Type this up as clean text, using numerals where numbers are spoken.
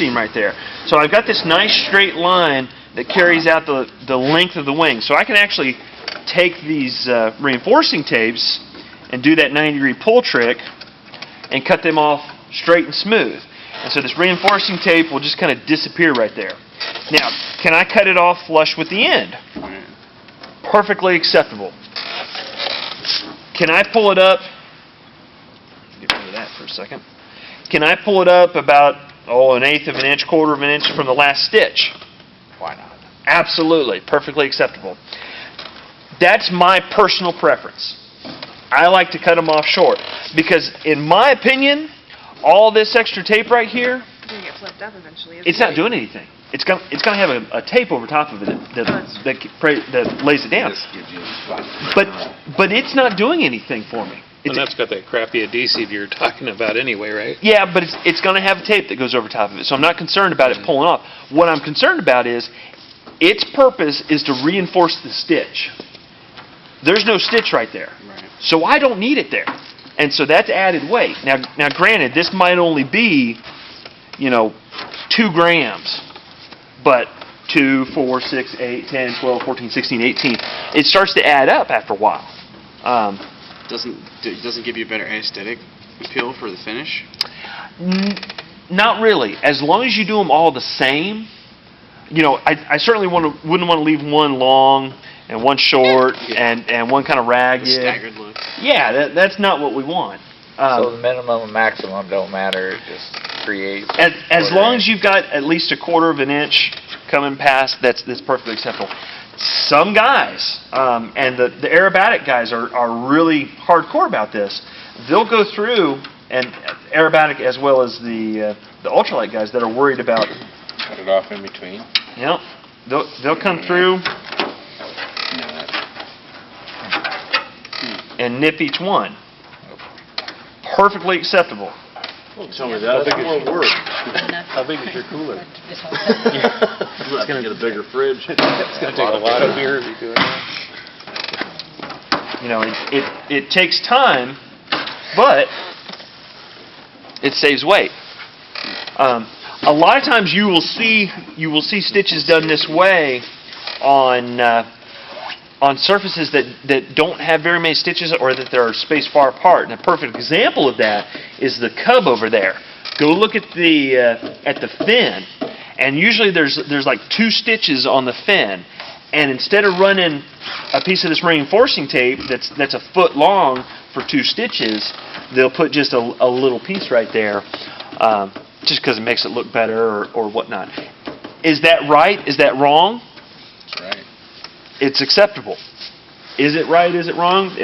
seam right there. So I've got this nice straight line that carries out the length of the wing. So I can actually take these reinforcing tapes and do that 90-degree pull trick and cut them off straight and smooth. And so this reinforcing tape will just kind of disappear right there. Now, can I cut it off flush with the end? Perfectly acceptable. Can I pull it up? Get rid of that for a second. Can I pull it up about, 1/8 of an inch, 1/4 of an inch from the last stitch? Why not? Absolutely. Perfectly acceptable. That's my personal preference. I like to cut them off short because, in my opinion, all this extra tape right here, It's going to get flipped up eventually. it's not doing anything. It's going to have a tape over top of it that lays it down. This gives you fun. But it's not doing anything for me. And that's got that crappy adhesive you're talking about anyway, right? Yeah, but it's going to have a tape that goes over top of it, so I'm not concerned about it pulling off. What I'm concerned about is its purpose is to reinforce the stitch. There's no stitch right there, so I don't need it there, and so that's added weight. Now, granted, this might only be, 2 grams, but 2, 4, 6, 8, 10, 12, 14, 16, 18. It starts to add up after a while. Doesn't give you a better aesthetic appeal for the finish? Not really. As long as you do them all the same, I certainly wouldn't want to leave one long and one short and one kind of ragged. The staggered look. Yeah, that's not what we want. So the minimum and maximum don't matter. It just creates. As long as you've got at least a 1/4 of an inch coming past, that's perfectly acceptable. Some guys, and the aerobatic guys are really hardcore about this. They'll go through, and aerobatic as well as the ultralight guys that are worried about. Cut it off in between. They'll come through and nip each one. Perfectly acceptable. Tell me that. That's more work. How big is your cooler? It's going to get a bigger fridge. It's going to take a lot of beer to be doing that. It takes time, but it saves weight. A lot of times you will see stitches done this way on surfaces that don't have very many stitches or that they're spaced far apart. And a perfect example of that is the cub over there. Go look at the fin, and usually there's like 2 stitches on the fin. And instead of running a piece of this reinforcing tape that's 1 foot long for 2 stitches, they'll put just a little piece right there, just because it makes it look better or whatnot. Is that right? Is that wrong? That's right. It's acceptable. Is it right? Is it wrong?